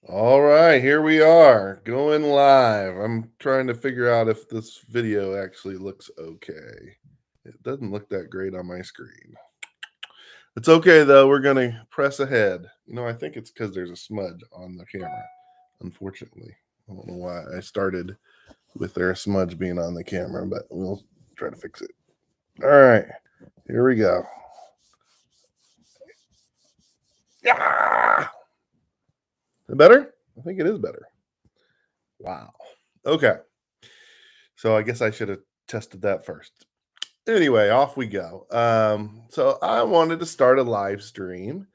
All right, here we are going live. I'm trying to figure out if this video actually looks okay. It doesn't look that great on my screen. It's okay though. We're going to press ahead. I think it's because there's a smudge on the camera, unfortunately. I don't know why I started with there a smudge being on the camera, but we'll try to fix it. All right, here we go. Yeah! Is it better? I think it is better. Wow. Okay. So I guess I should have tested that first. Anyway, off we go. So I wanted to start a live stream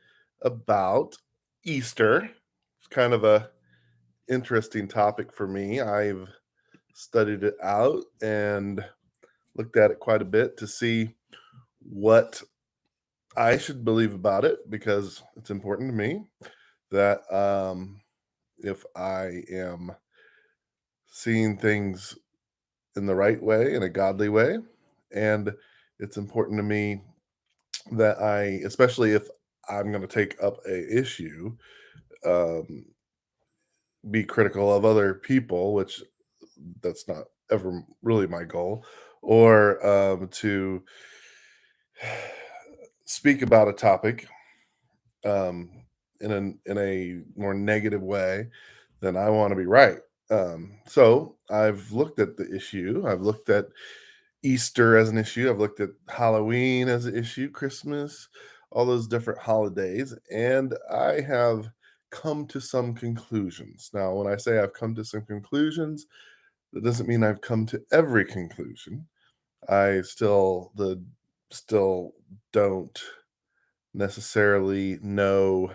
about Easter. It's kind of a interesting topic for me. I've studied it out and looked at it quite a bit to see what I should believe about it because it's important to me that if I am seeing things in the right way, in a godly way, and it's important to me that especially if I'm going to take up a issue, um, be critical of other people, which that's not ever really my goal, or to speak about a topic um, in a more negative way, then I want to be right. So I've looked at the issue. I've looked at Easter as an issue. I've looked at Halloween as an issue, Christmas, all those different holidays, and I have come to some conclusions. Now, when I say I've come to some conclusions, that doesn't mean I've come to every conclusion. I still don't necessarily know.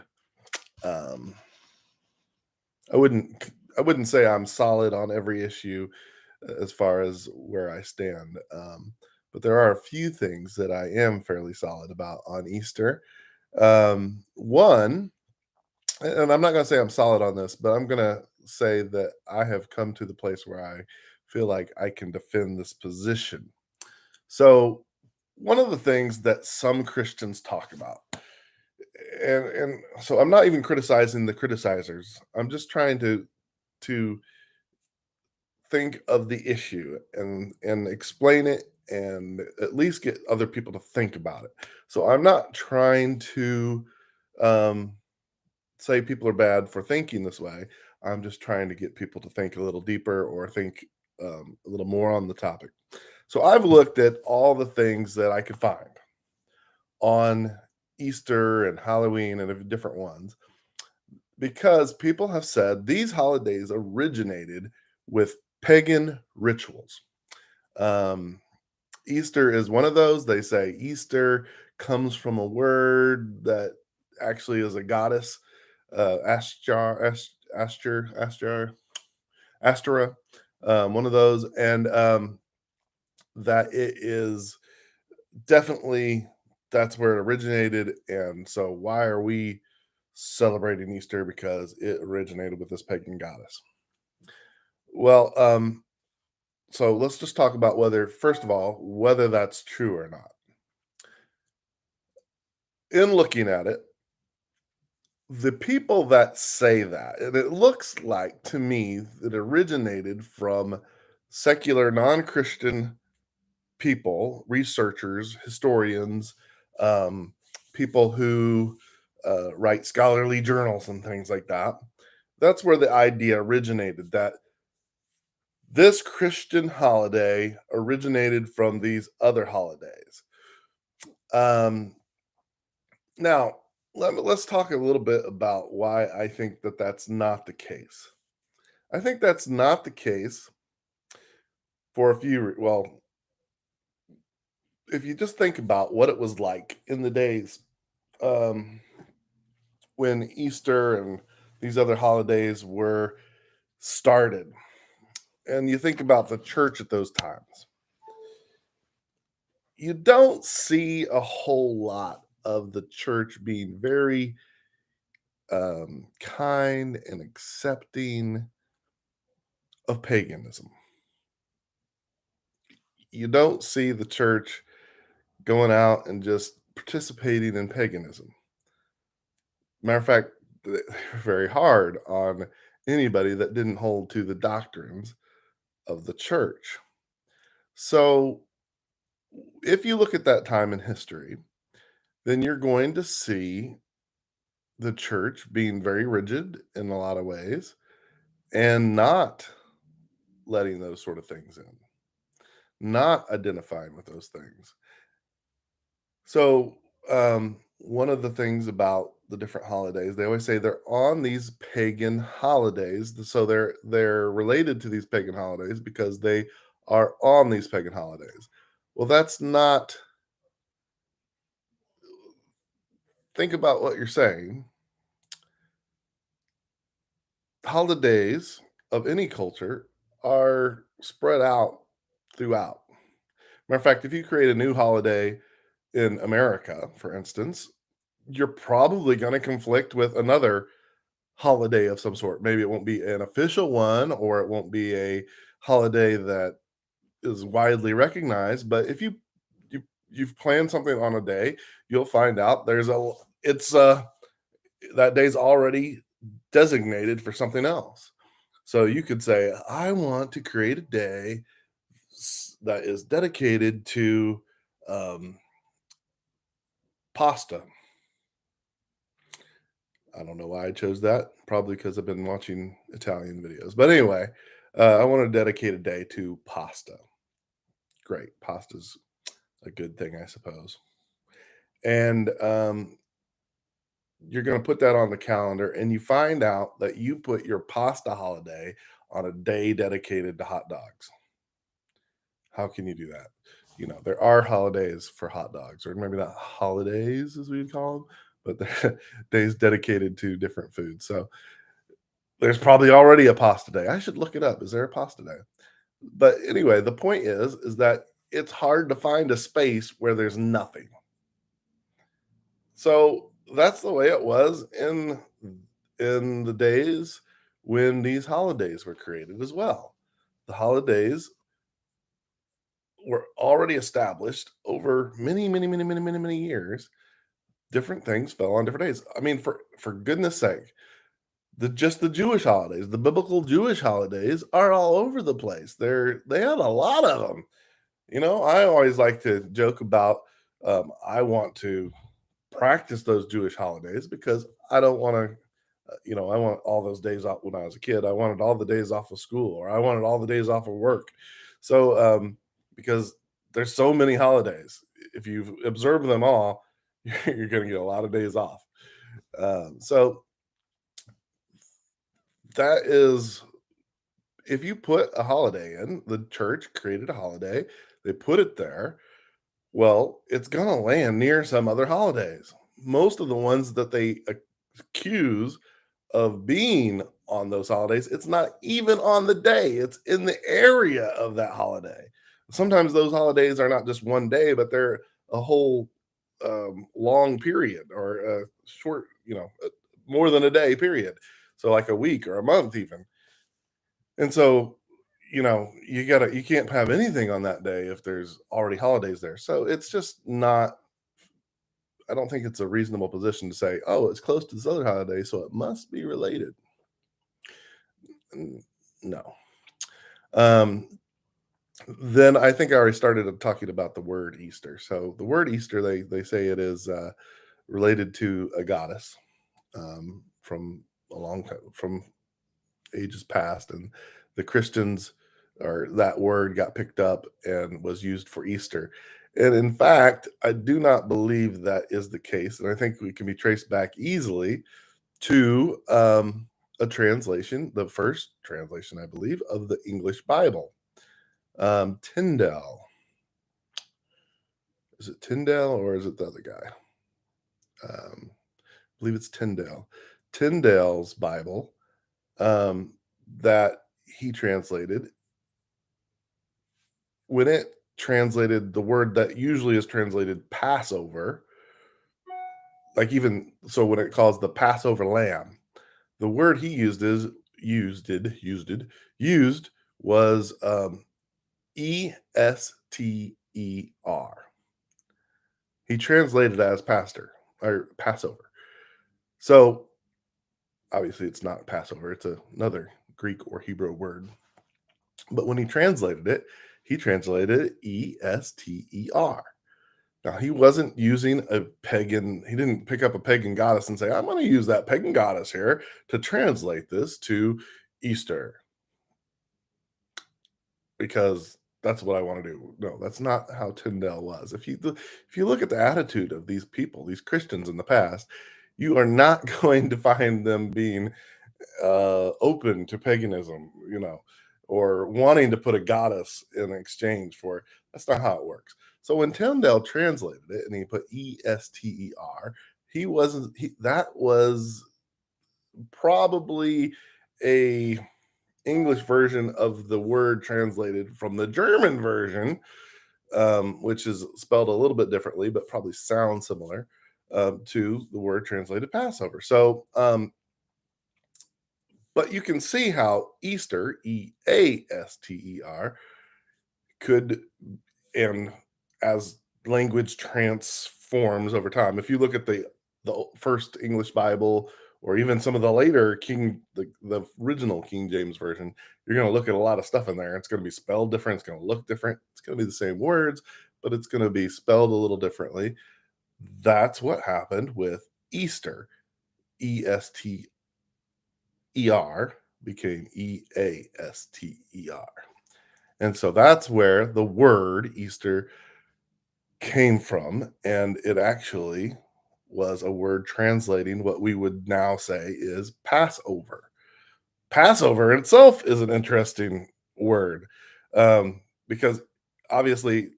Um, I wouldn't I wouldn't say I'm solid on every issue as far as where I stand. But there are a few things that I am fairly solid about on Easter. One, and I'm not going to say I'm solid on this, but I'm going to say that I have come to the place where I feel like I can defend this position. So, one of the things that some Christians talk about, and so I'm not even criticizing the criticizers. I'm just trying to think of the issue and explain it and at least get other people to think about it. So I'm not trying to um, say people are bad for thinking this way. I'm just trying to get people to think a little deeper or think a little more on the topic. So I've looked at all the things that I could find on Easter and Halloween and different ones because people have said these holidays originated with pagan rituals. Um, Easter is one of those. They say Easter comes from a word that actually is a goddess, Astera, one of those, and that it is definitely that's where it originated. And so, why are we celebrating Easter? Because it originated with this pagan goddess. Well, so let's just talk about whether, first of all, whether that's true or not. In looking at it, the people that say that, and it looks like to me that originated from secular non-Christian people, researchers, historians, um, people who write scholarly journals and things like that. That's where the idea originated that this Christian holiday originated from these other holidays. Um, Now, let's talk a little bit about why I think that that's not the case. I think that's not the case for a few. Well, if you just think about what it was like in the days um, when Easter and these other holidays were started, and you think about the church at those times, you don't see a whole lot of the church being very kind and accepting of paganism. You don't see the church going out and just participating in paganism. Matter of fact, they were very hard on anybody that didn't hold to the doctrines of the church. So, if you look at that time in history, then you're going to see the church being very rigid in a lot of ways and not letting those sort of things in, not identifying with those things. So, one of the things about the different holidays, they always say they're on these pagan holidays. So they're related to these pagan holidays because they are on these pagan holidays. Well, that's not, think about what you're saying. Holidays of any culture are spread out throughout. Matter of fact, if you create a new holiday in America, for instance, you're probably going to conflict with another holiday of some sort. Maybe it won't be an official one, or it won't be a holiday that is widely recognized. But if you've planned something on a day, you'll find out it's that day's already designated for something else. So you could say, I want to create a day that is dedicated to um, pasta. I don't know why I chose that. Probably because I've been watching Italian videos. But anyway, I want to dedicate a day to pasta. Great. Pasta's a good thing, I suppose. And you're going to put that on the calendar, and you find out that you put your pasta holiday on a day dedicated to hot dogs. How can you do that? There are holidays for hot dogs, or maybe not holidays as we'd call them, but they're days dedicated to different foods. So there's probably already a pasta day. I should look it up. Is there a pasta day? But anyway, the point is that it's hard to find a space where there's nothing. So that's the way it was in the days when these holidays were created as well. The holidays were already established over many, many, many, many, many, many years. Different things fell on different days. I mean, for goodness sake, the Jewish holidays, the biblical Jewish holidays are all over the place. They have a lot of them. I always like to joke about I want to practice those Jewish holidays because I don't want to. I want all those days off when I was a kid. I wanted all the days off of school, or I wanted all the days off of work. So, because there's so many holidays, if you observe them all, you're going to get a lot of days off. So that is, if you put a holiday in, the church created a holiday, they put it there. Well, it's going to land near some other holidays. Most of the ones that they accuse of being on those holidays, it's not even on the day, it's in the area of that holiday. Sometimes those holidays are not just one day, but they're a whole long period, or a short, more than a day period. So like a week or a month even. And so, you can't have anything on that day if there's already holidays there. So it's just not, I don't think it's a reasonable position to say, oh, it's close to this other holiday, so it must be related. No. Um, then I think I already started talking about the word Easter. So the word Easter, they say it is related to a goddess from a long time, from ages past, and the Christians, or that word got picked up and was used for Easter. And in fact, I do not believe that is the case, and I think we can be traced back easily to a translation, the first translation, I believe, of the English Bible. Tyndale. Is it Tyndale or is it the other guy? I believe it's Tyndale. Tyndale's Bible, um, that he translated, when it translated the word that usually is translated Passover, like even so, when it calls the Passover lamb, the word he used was Ester. He translated as pastor or Passover. So Obviously, it's not Passover, it's another Greek or Hebrew word. But when he translated it Ester. Now, he wasn't using a pagan, he didn't pick up a pagan goddess and say, I'm going to use that pagan goddess here to translate this to Easter because that's what I want to do. No, that's not how Tyndale was. If you look at the attitude of these people, these Christians in the past, you are not going to find them being open to paganism, or wanting to put a goddess in exchange for. That's not how it works. So when Tyndale translated it and he put Ester, he wasn't. That was probably a English version of the word translated from the German version, which is spelled a little bit differently, but probably sounds similar to the word translated Passover. So but you can see how Easter, Easter, could, and as language transforms over time, if you look at the first English Bible or even some of the later the original King James version, you're going to look at a lot of stuff in there. It's going to be spelled different. It's going to look different. It's going to be the same words, but it's going to be spelled a little differently. That's what happened with Easter. Ester became Easter. And so that's where the word Easter came from. And it actually was a word translating what we would now say is Passover. Passover itself is an interesting word, because obviously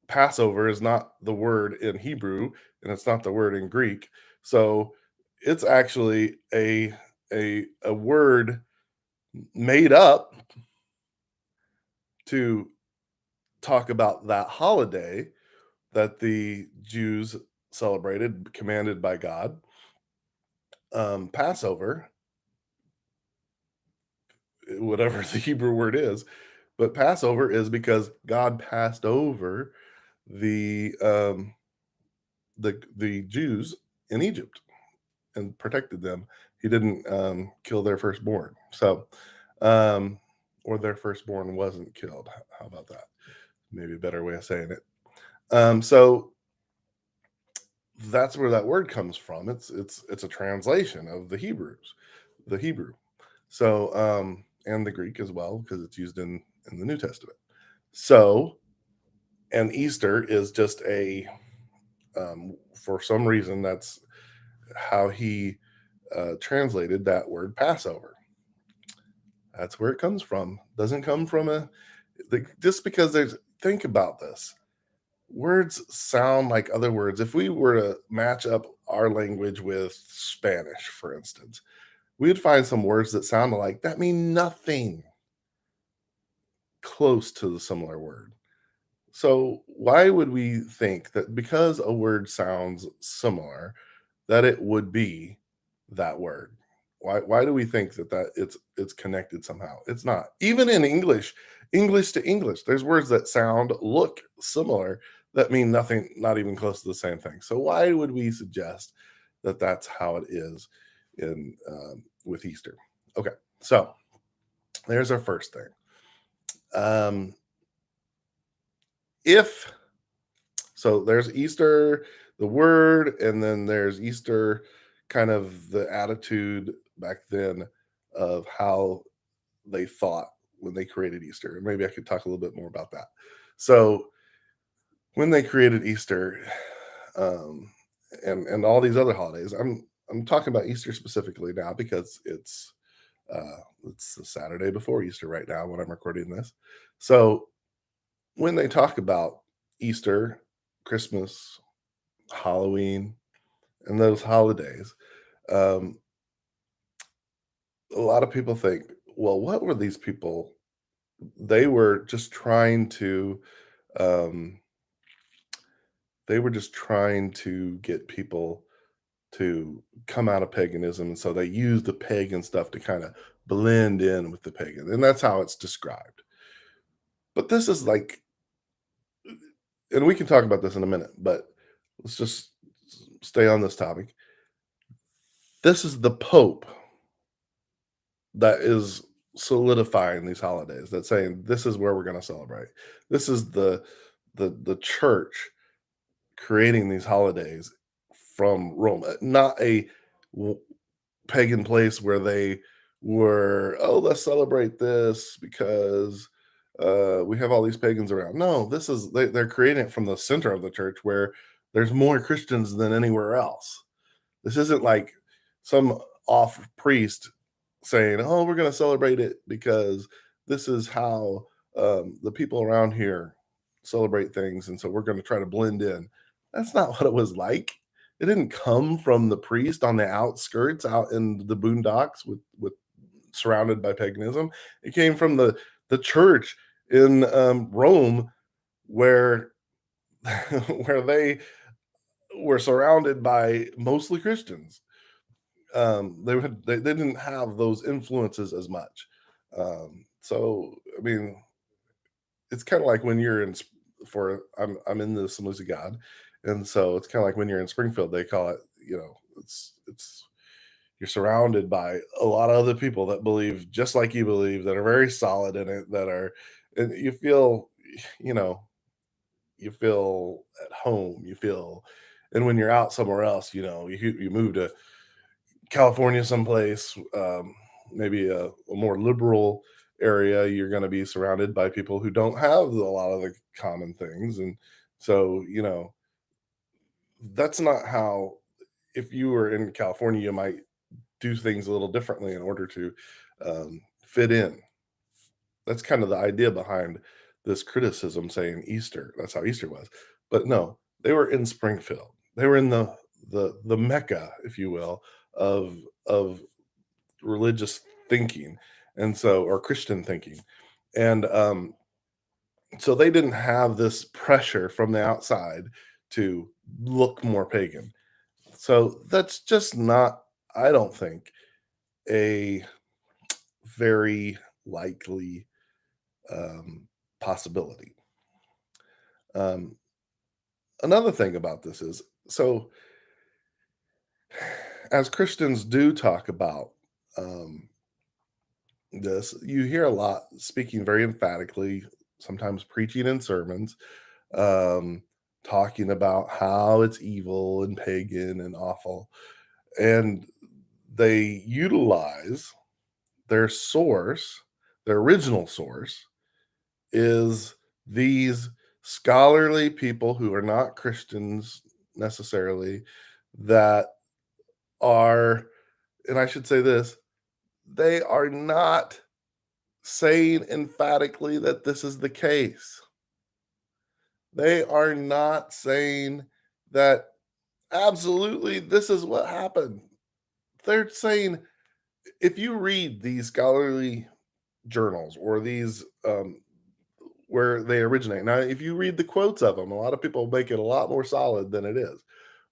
Passover is not the word in Hebrew and it's not the word in Greek. So it's actually a word made up to talk about that holiday that the Jews celebrated, commanded by God. Passover, whatever the Hebrew word is, but Passover is because God passed over the the Jews in Egypt and protected them. He didn't kill their firstborn. So, or their firstborn wasn't killed. How about that? Maybe a better way of saying it. So that's where that word comes from. It's a translation of the Hebrew. So and the Greek as well, because it's used in the New Testament. So, and Easter is just a for some reason that's how he translated that word Passover. That's where it comes from. Doesn't come from just because there's, think about this. Words sound like other words. If we were to match up our language with Spanish, for instance, we'd find some words that sound alike that mean nothing close to the similar word. So why would we think that because a word sounds similar, that it would be that word? Why do we think that it's connected somehow? It's not. Even in English, English to English, there's words that look similar that mean nothing, not even close to the same thing. So why would we suggest that that's how it is in with Easter? Okay, so there's our first thing. If So there's Easter, the word, and then there's Easter, kind of the attitude back then of how they thought when they created Easter. And maybe I could talk a little bit more about that. So when they created Easter, um, and all these other holidays, I'm talking about Easter specifically now because it's the Saturday before Easter right now when I'm recording this. So when they talk about Easter, Christmas, Halloween, and those holidays, um, a lot of people think, well, what were these people? They were just trying to, um, they were just trying to get people to come out of paganism, and so they used the pagan stuff to kind of blend in with the pagan, and that's how it's described. But this is like, and we can talk about this in a minute, but let's just stay on this topic. This is the Pope. that is solidifying these holidays, that's saying this is where we're going to celebrate. This is the church creating these holidays from Rome, not a w- pagan place where they were, oh, let's celebrate this because we have all these pagans around. No, they're creating it from the center of the church where there's more Christians than anywhere else. This isn't like some off priest saying, "Oh, we're going to celebrate it because this is how the people around here celebrate things, and so we're going to try to blend in." That's not what it was like. It didn't come from the priest on the outskirts, out in the boondocks with surrounded by paganism. It came from the church in Rome, where where they were surrounded by mostly Christians. They didn't have those influences as much. So I mean, it's kind of like when you're in for I'm in the Assemblies of God, and so it's kind of like when you're in Springfield, they call it, it's you're surrounded by a lot of other people that believe just like you believe, that are very solid in it, that are, and you feel, you know, you feel at home, you feel, and when you're out somewhere else, you move to California someplace, maybe a more liberal area, you're going to be surrounded by people who don't have a lot of the common things. And so, that's not how, if you were in California, you might do things a little differently in order to fit in. That's kind of the idea behind this criticism saying Easter. That's how Easter was. But no, they were in Springfield. They were in the Mecca, if you will, of religious thinking, and so, or Christian thinking. And so they didn't have this pressure from the outside to look more pagan. So that's just not, I don't think, a very likely possibility. Um, Another thing about this is, so as Christians do talk about um, this, you hear a lot speaking very emphatically, sometimes preaching in sermons, um, talking about how it's evil and pagan and awful. And they utilize their source, their original source is these scholarly people who are not Christians necessarily, that are, and I should say this, they are not saying emphatically that this is the case. They are not saying that absolutely this is what happened. They're saying, if you read these scholarly journals or these where they originate. Now, if you read the quotes of them, a lot of people make it a lot more solid than it is.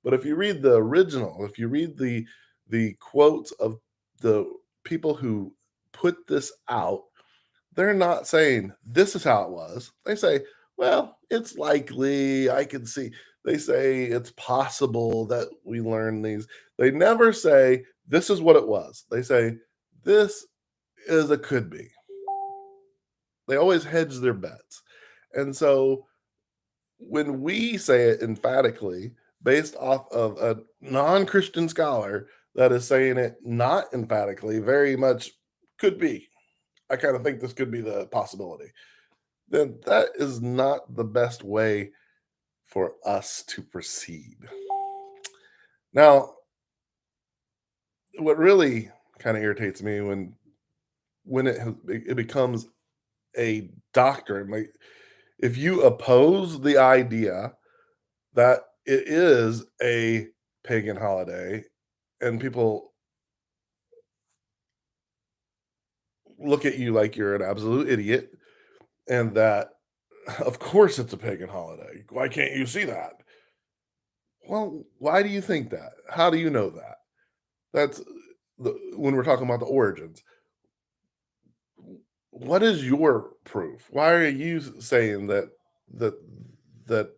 But if you read the original, if you read the quotes of the people who put this out, they're not saying this is how it was. They say, well, it's likely, I can see. They say it's possible that we learn these. They never say this is what it was. They say this is a could be. They always hedge their bets. And so when we say it emphatically based off of a non-Christian scholar that is saying it not emphatically, very much could be. I kind of think this could be the possibility. Then that is not the best way for us to proceed. Now, what really kind of irritates me when it becomes a doctrine, like if you oppose the idea that it is a pagan holiday and people look at you like you're an absolute idiot, and that of course it's a pagan holiday. Why can't you see that? Well, why do you think that? How do you know that? That's when we're talking about the origins. What is your proof? Why are you saying that that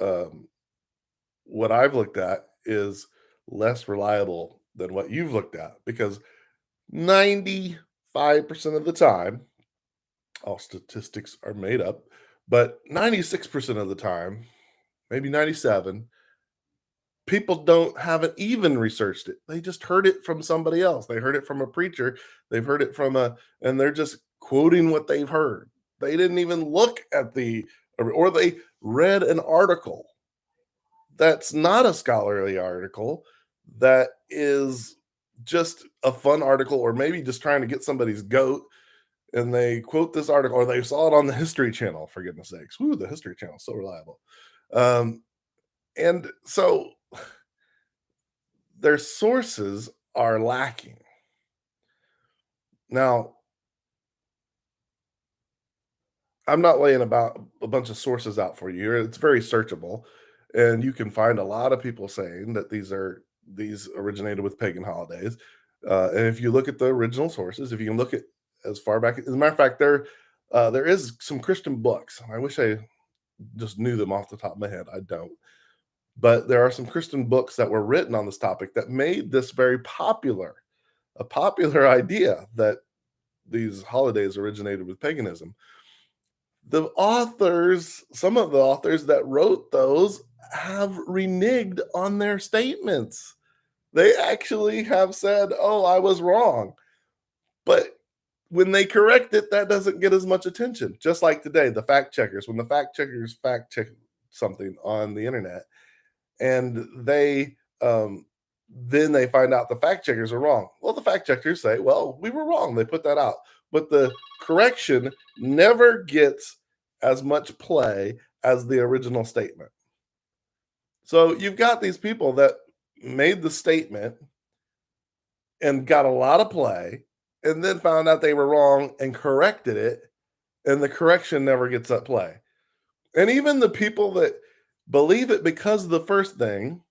um, what I've looked at is less reliable than what you've looked at? Because 95% of the time, all statistics are made up, but 96% of the time, maybe 97, people haven't even researched it. They just heard it from somebody else. They heard it from a preacher. They've heard it from and they're just quoting what they've heard. They didn't even look at or they read an article that's not a scholarly article, that is just a fun article, or maybe just trying to get somebody's goat. And they quote this article, or they saw it on the History Channel, for goodness sakes. Woo, the History Channel is so reliable. Um, and so their sources are lacking. Now, I'm not laying about a bunch of sources out for you. It's very searchable, and you can find a lot of people saying that these originated with pagan holidays. And if you look at the original sources, if you can look at as far back, as a matter of fact, there is some Christian books. I wish I just knew them off the top of my head. I don't, but there are some Christian books that were written on this topic that made this very popular, a popular idea that these holidays originated with paganism. The authors, some of the authors that wrote those, have reneged on their statements. They actually have said, "Oh, I was wrong." But when they correct it, that doesn't get as much attention. Just like today, the fact checkers, when the fact checkers fact check something on the internet, and then they find out the fact checkers are wrong. Well, the fact checkers say, "Well, we were wrong." They put that out. But the correction never gets as much play as the original statement. So you've got these people that made the statement and got a lot of play, and then found out they were wrong and corrected it, and the correction never gets that play. And even the people that believe it because of the first thing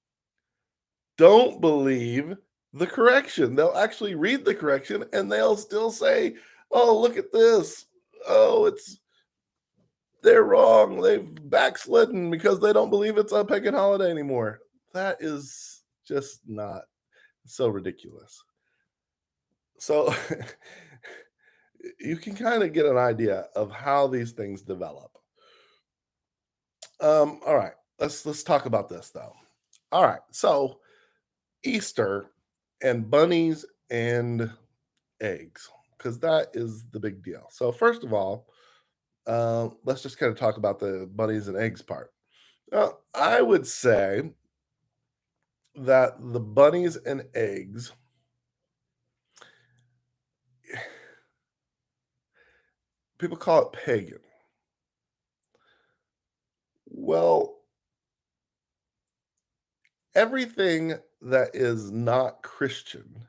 don't believe the correction. They'll actually read the correction and they'll still say, "Oh, look at this. Oh, they're wrong. They've backslidden because they don't believe it's a pagan holiday anymore." That is just not so ridiculous. So you can kind of get an idea of how these things develop. All right, let's talk about this though. All right, so Easter and bunnies and eggs, because that is the big deal. So first of all, let's just kind of talk about the bunnies and eggs part. I would say that the bunnies and eggs, people call it pagan. Well, everything that is not Christian,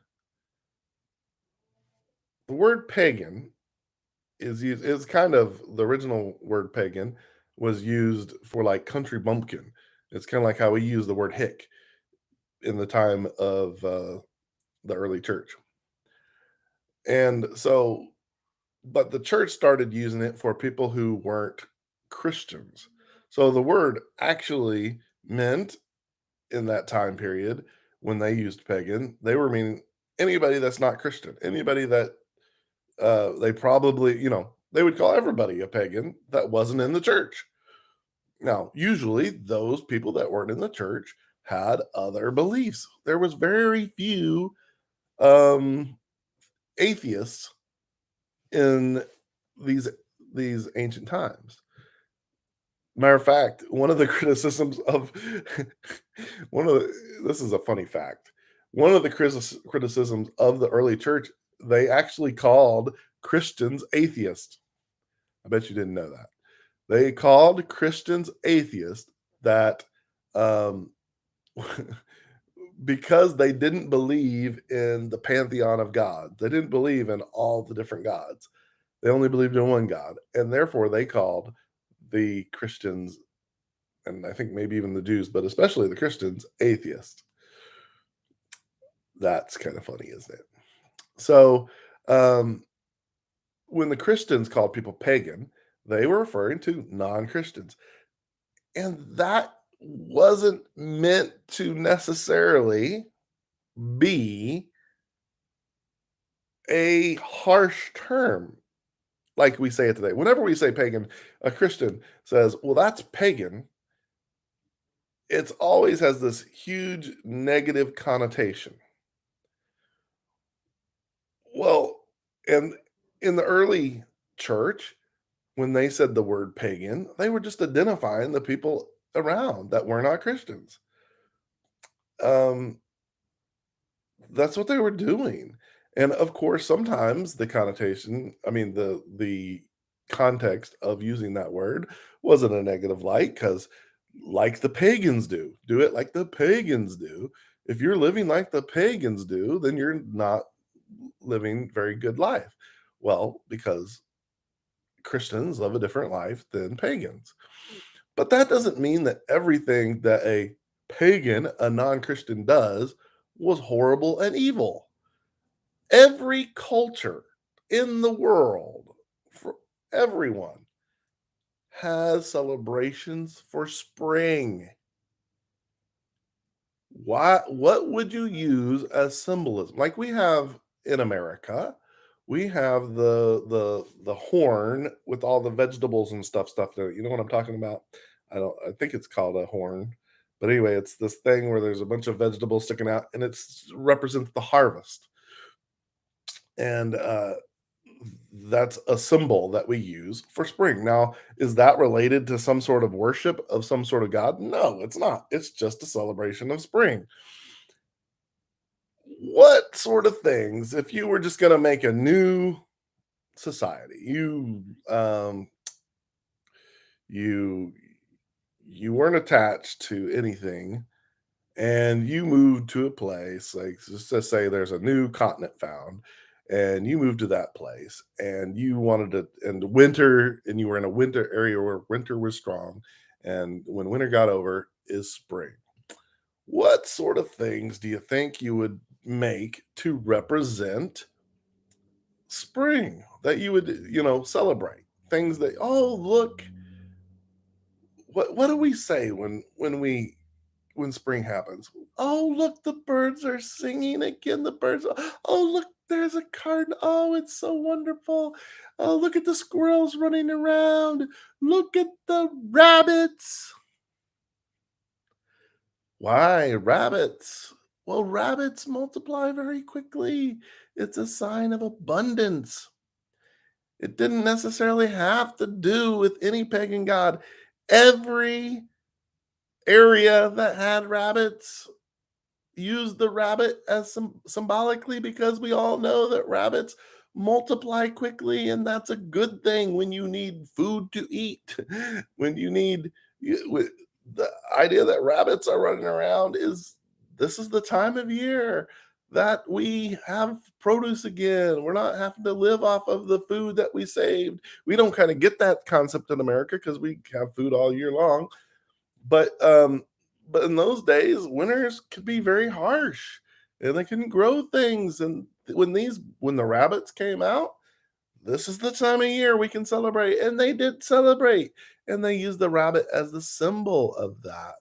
the word pagan is kind of the original word pagan was used for like country bumpkin. It's kind of like how we use the word hick in the time of the early church. And so, but the church started using it for people who weren't Christians. So the word actually meant in that time period when they used pagan, they were meaning anybody that's not Christian, anybody that they probably, they would call everybody a pagan that wasn't in the church. Now, usually those people that weren't in the church had other beliefs. There was very few um atheists in these these ancient times. Matter of fact, one of the criticisms of one of this is a funny fact. One of the criticisms of the early church, they actually called Christians atheists. I bet you didn't know that. They called Christians atheists that um, because they didn't believe in the pantheon of gods. They didn't believe in all the different gods. They only believed in one God, and therefore they called the Christians, and I think maybe even the Jews, but especially the Christians, atheists. That's kind of funny, isn't it? So, um, when the Christians called people pagan, they were referring to non-Christians, and that wasn't meant to necessarily be a harsh term, like we say it today. Whenever we say pagan, a Christian says, "Well, that's pagan." It's always has this huge negative connotation. Well, and in the early church, when they said the word pagan, they were just identifying the people around that were not Christians. Um, that's what they were doing. And of course, sometimes the connotation, I mean, the context of using that word was in a negative light because, like the pagans do it like the pagans do. If you're living like the pagans do, then you're not living very good life. Well, because Christians live a different life than pagans. But that doesn't mean that everything that a pagan, a non Christian, does was horrible and evil. Every culture in the world, for everyone, has celebrations for spring. What would you use as symbolism? Like we have in America, we have the horn with all the vegetables and stuff there. You know what I'm talking about? I think it's called a horn. But anyway, it's this thing where there's a bunch of vegetables sticking out and it's represents the harvest. And that's a symbol that we use for spring. Now, is that related to some sort of worship of some sort of god? No, it's not. It's just a celebration of spring. What sort of things, if you were just going to make a new society, you you weren't attached to anything, and you moved to a place, like let's just say there's a new continent found, and you moved to that place, and you wanted to, and winter, and you were in a winter area where winter was strong, and when winter got over, is spring. What sort of things do you think you would make to represent spring that you would, celebrate? Things that, oh, look, what do we say when spring happens? Oh, look, the birds are singing again. The birds. Oh, look, there's a garden. Oh, it's so wonderful. Oh, look at the squirrels running around. Look at the rabbits. Why rabbits? Well, rabbits multiply very quickly. It's a sign of abundance. It didn't necessarily have to do with any pagan god. Every area that had rabbits use the rabbit as symbolically because we all know that rabbits multiply quickly and that's a good thing when you need food to eat. When you need the idea that rabbits are running around is this is the time of year that we have produce again. We're not having to live off of the food that we saved. We don't kind of get that concept in America because we have food all year long, but in those days, winters could be very harsh, and they couldn't grow things. And when the rabbits came out, this is the time of year we can celebrate, and they did celebrate, and they used the rabbit as the symbol of that.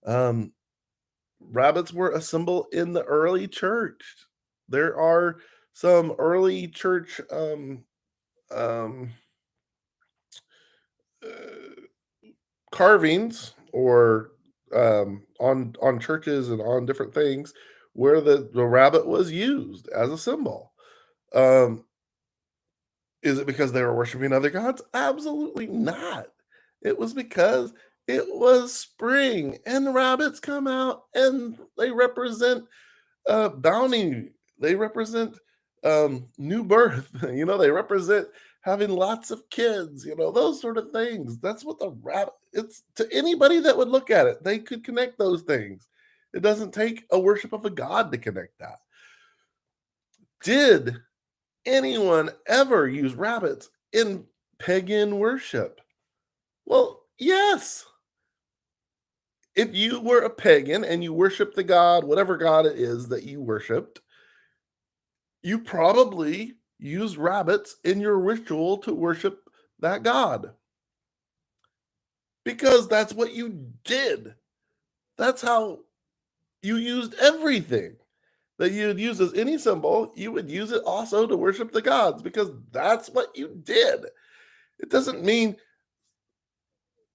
Um, Rabbits were a symbol in the early church. There are some early church um, uh, carvings or on churches and on different things where the rabbit was used as a symbol. Um, is it because they were worshiping other gods? Absolutely not. It was because it was spring and rabbits come out and they represent bounty. They represent new birth. They represent having lots of kids. Those sort of things. That's what the rabbit. It's to anybody that would look at it, they could connect those things. It doesn't take a worship of a god to connect that. Did anyone ever use rabbits in pagan worship? Well, yes. If you were a pagan and you worshiped the god, whatever god it is that you worshiped, you probably use rabbits in your ritual to worship that god because that's what you did. That's how you used everything. that you would use as any symbol, you would use it also to worship the gods because that's what you did. It doesn't mean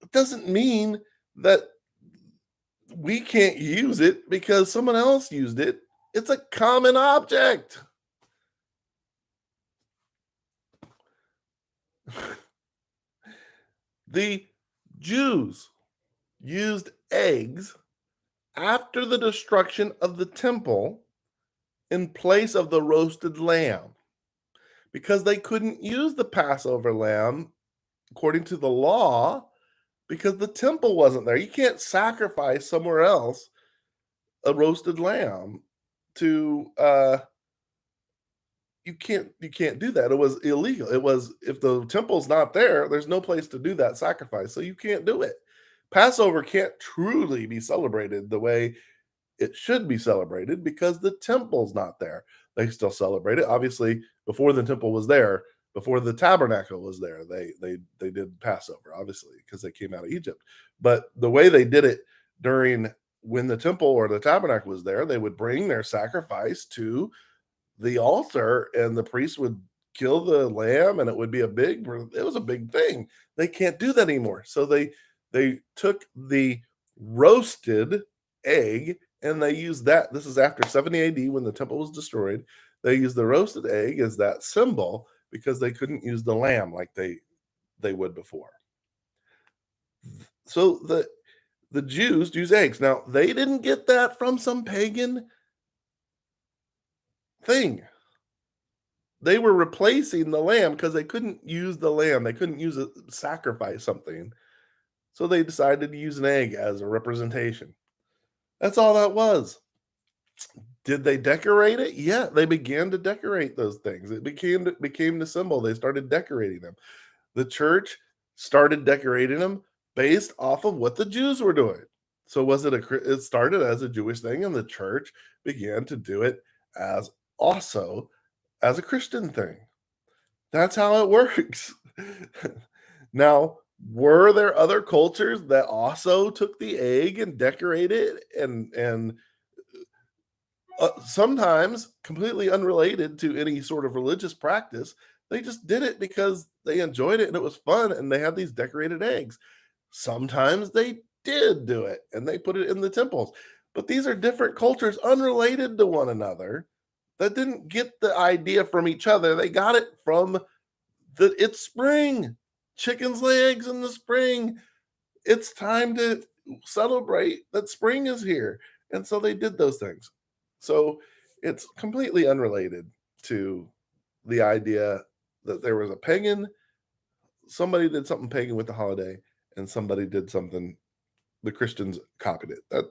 it doesn't mean that we can't use it because someone else used it. It's a common object. The Jews used eggs after the destruction of the temple in place of the roasted lamb because they couldn't use the Passover lamb according to the law because the temple wasn't there. You can't sacrifice somewhere else a roasted lamb to you can't do that. It was illegal. It was if the temple's not there, there's no place to do that sacrifice. So you can't do it. Passover can't truly be celebrated the way it should be celebrated because the temple's not there. They still celebrate it. Obviously, before the temple was there, before the tabernacle was there, they did Passover, obviously, because they came out of Egypt. But the way they did it during when the temple or the tabernacle was there, they would bring their sacrifice to the altar and the priest would kill the lamb and it was a big thing. They can't do that anymore. So they took the roasted egg and they used that. This is after 70 AD when the temple was destroyed. They used the roasted egg as that symbol because they couldn't use the lamb like they would before. So the Jews use eggs. Now, they didn't get that from some pagan thing. They were replacing the lamb because they couldn't use the lamb. They couldn't use a sacrifice something. So they decided to use an egg as a representation. That's all that was. Did they decorate it? Yeah, they began to decorate those things. It became the symbol. They started decorating them. The church started decorating them based off of what the Jews were doing. So it started as a Jewish thing and the church began to do it as also as a Christian thing. That's how it works. Now, were there other cultures that also took the egg and decorated and sometimes completely unrelated to any sort of religious practice? They just did it because they enjoyed it and it was fun and they had these decorated eggs. Sometimes they did do it and they put it in the temples. But these are different cultures unrelated to one another that didn't get the idea from each other. They got it from it's spring. Chickens lay eggs in the spring. It's time to celebrate that spring is here. And so they did those things. So it's completely unrelated to the idea that there was a pagan, somebody did something pagan with the holiday, and somebody did something, the Christians copied it.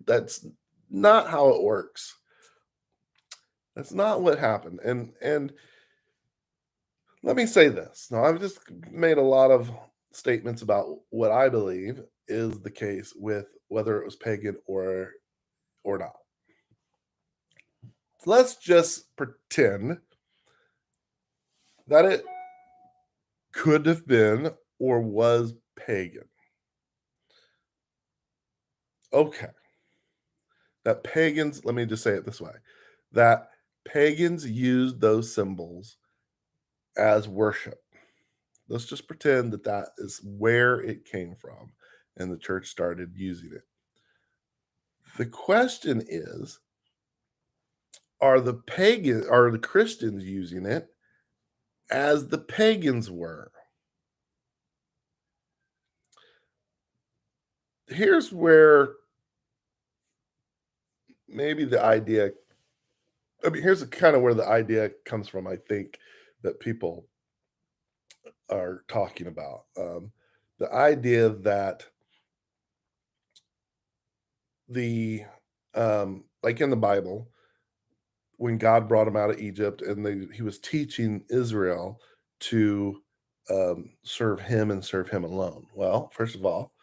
That's not how it works. That's not what happened. And let me say this. Now, I've just made a lot of statements about what I believe is the case with whether it was pagan or not. Let's just pretend that it could have been or was pagan. Okay. That pagans, let me just say it this way, that pagans used those symbols as worship. Let's just pretend that that is where it came from and the church started using it. The question is, are the Christians using it as the pagans were? Here's where maybe the idea, here's kind of where the idea comes from, I think, that people are talking about. The idea that like in the Bible, when God brought him out of Egypt and he was teaching Israel to serve him and serve him alone. Well, first of all,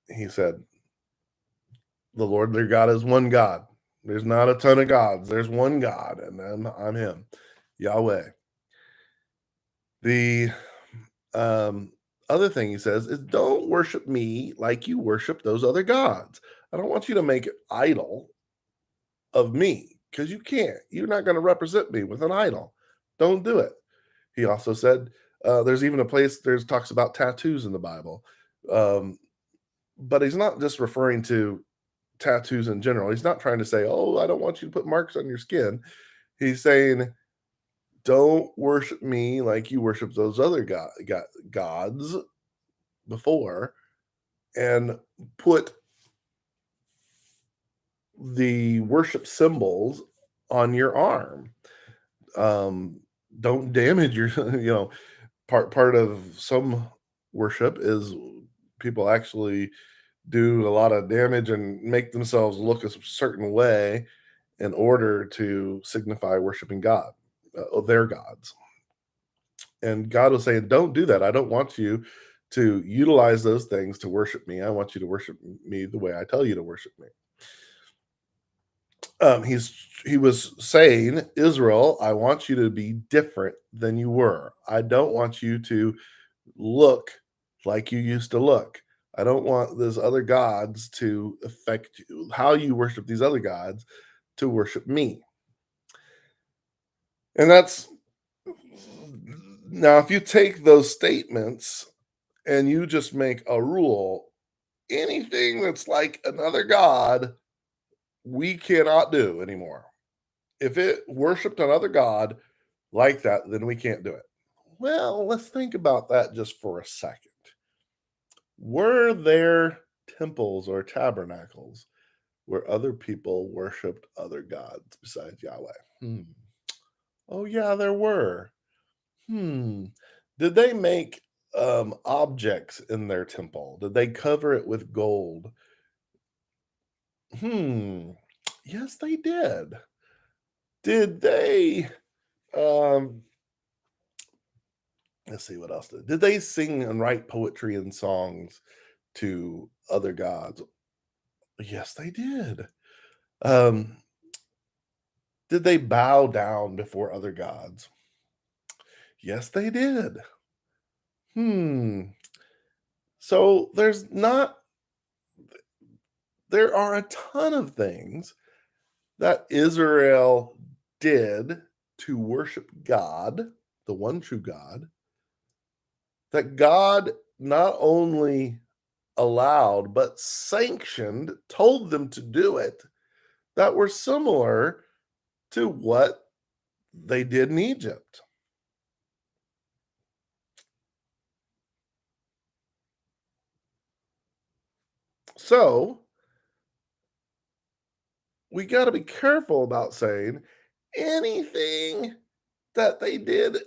he said, the Lord their God is one God. There's not a ton of gods. There's one God, and I'm him, Yahweh. The other thing he says is don't worship me like you worship those other gods. I don't want you to make an idol of me because you can't. You're not going to represent me with an idol. Don't do it. He also said, there's even a place there's talks about tattoos in the Bible. Um, but he's not just referring to tattoos in general. He's not trying to say, "Oh, I don't want you to put marks on your skin." He's saying, "Don't worship me like you worship those other gods before, and put the worship symbols on your arm. Um, don't damage your, part of some worship is people actually do a lot of damage and make themselves look a certain way in order to signify worshiping God, their gods. And God was saying, don't do that. I don't want you to utilize those things to worship me. I want you to worship me the way I tell you to worship me. He was saying, Israel, I want you to be different than you were. I don't want you to look like you used to look. I don't want those other gods to affect you, how you worship these other gods, to worship me. And that's now, if you take those statements and you just make a rule, anything that's like another god, we cannot do anymore. If it worshiped another god like that, then we can't do it. Well, let's think about that just for a second. Were there temples or tabernacles where other people worshiped other gods besides Yahweh? Oh, yeah, there were. Hmm. Did they make objects in their temple? Did they cover it with gold? Hmm. Yes, they did. Did they um let's see what else did they sing and write poetry and songs to other gods? Yes, they did. Um did they bow down before other gods? Yes, they did. Hmm. So there are a ton of things that Israel did to worship God, the one true God, that God not only allowed, but sanctioned, told them to do it, that were similar to what they did in Egypt. So we got to be careful about saying anything that they did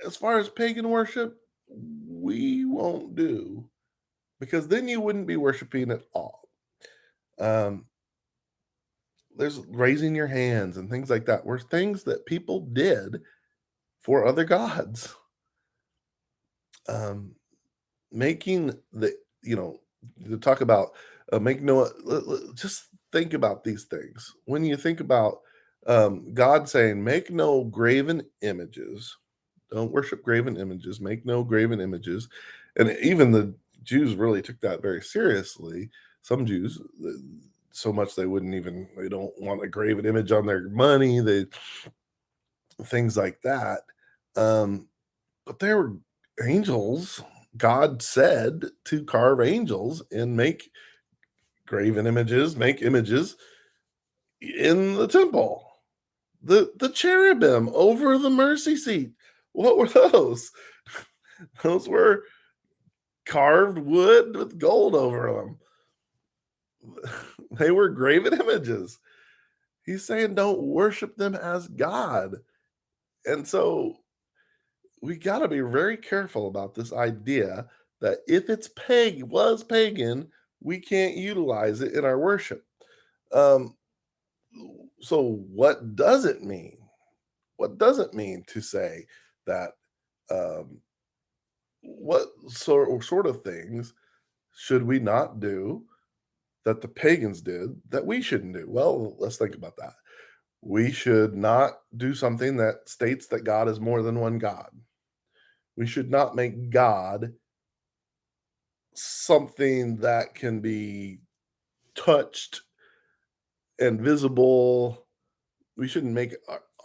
as far as pagan worship, we won't do, because then you wouldn't be worshiping at all. Um, there's raising your hands and things like that were things that people did for other gods. Um, making the to talk about make no just think about these things when you think about God saying, "Make no graven images." Don't worship graven images. Make no graven images, and even the Jews really took that very seriously. Some Jews, so much they don't want a graven image on their money. They things like that. Um, but there were angels. God said to carve angels and make graven images, make images in the temple. The cherubim over the mercy seat. What were those? Those were carved wood with gold over them. They were graven images. He's saying don't worship them as God. And so we got to be very careful about this idea that if it's was pagan, we can't utilize it in our worship. Um, so what does it mean? What does it mean to say that um, what sort of things should we not do that the pagans did that we shouldn't do? Well, let's think about that. We should not do something that states that God is more than one God. We should not make God something that can be touched and visible, We shouldn't make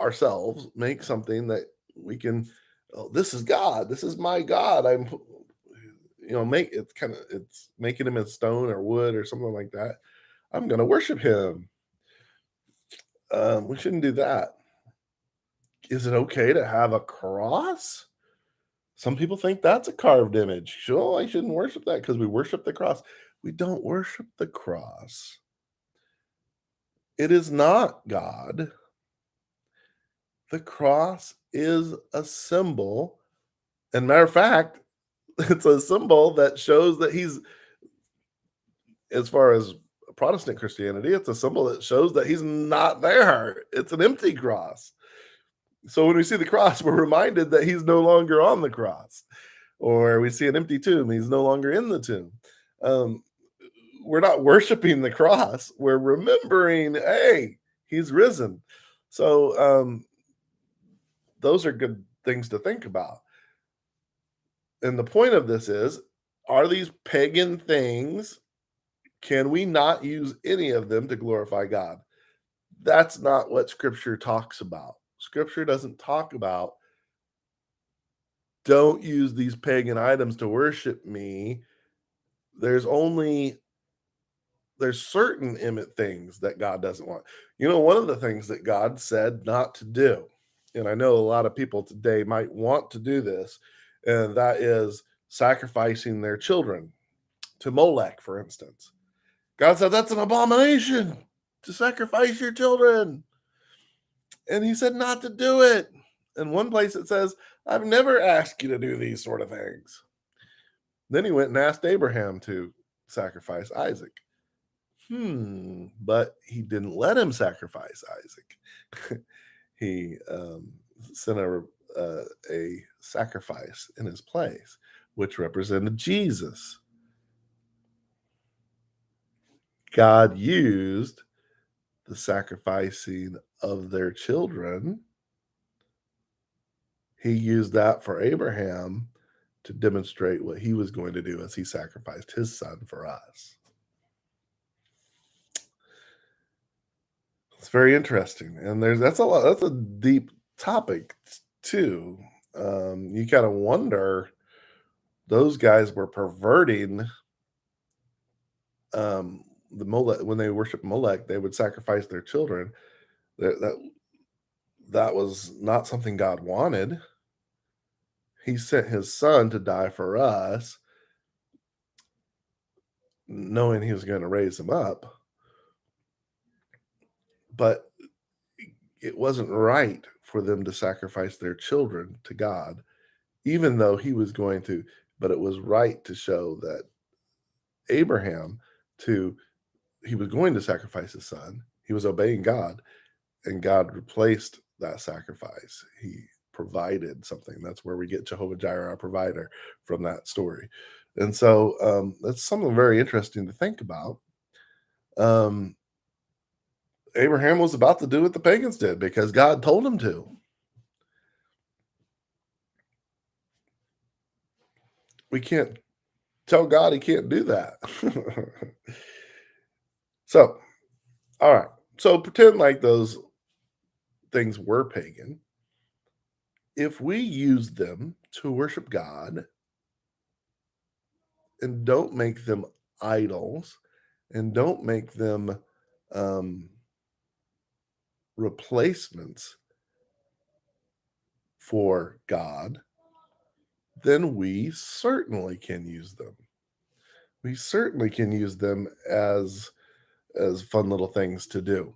ourselves make something that we can, oh, this is God, this is my God. Make it's kind of it's making him in stone or wood or something like that. I'm going to worship him. We shouldn't do that. Is it okay to have a cross? Some people think that's a carved image. Sure, I shouldn't worship that because we worship the cross. We don't worship the cross. It is not God. The cross is a symbol. And matter of fact, it's a symbol that shows that he's, as far as Protestant Christianity, it's a symbol that shows that he's not there. It's an empty cross. So when we see the cross, we're reminded that he's no longer on the cross. Or we see an empty tomb, he's no longer in the tomb. Um, we're not worshiping the cross. We're remembering, hey, he's risen. So those are good things to think about. And the point of this is, are these pagan things, can we not use any of them to glorify God? That's not what scripture talks about. Scripture doesn't talk about, don't use these pagan items to worship me. There's only there's certain image things that God doesn't want. One of the things that God said not to do, and I know a lot of people today might want to do this, and that is sacrificing their children to Molech, for instance. God said that's an abomination to sacrifice your children. And he said not to do it. In one place it says, I've never asked you to do these sort of things. Then he went and asked Abraham to sacrifice Isaac. But he didn't let him sacrifice Isaac. He sent a sacrifice in his place, which represented Jesus. God used the sacrificing of their children. He used that for Abraham to demonstrate what he was going to do as he sacrificed his son for us. It's very interesting, and that's a deep topic too. You kind of wonder, those guys were perverting the Molech. When they worship Molech, they would sacrifice their children. That was not something God wanted. He sent his son to die for us, knowing he was going to raise him up. But it wasn't right for them to sacrifice their children to God, even though he was going to. But it was right to show that Abraham, he was going to sacrifice his son. He was obeying God, and God replaced that sacrifice. He provided something. That's where we get Jehovah Jireh, our provider, from that story. And so that's something very interesting to think about. Abraham was about to do what the pagans did because God told him to. We can't tell God he can't do that. So, all right. So pretend like those things were pagan. If we use them to worship God and don't make them idols and don't make them replacements for God, then we certainly can use them. We certainly can use them as fun little things to do.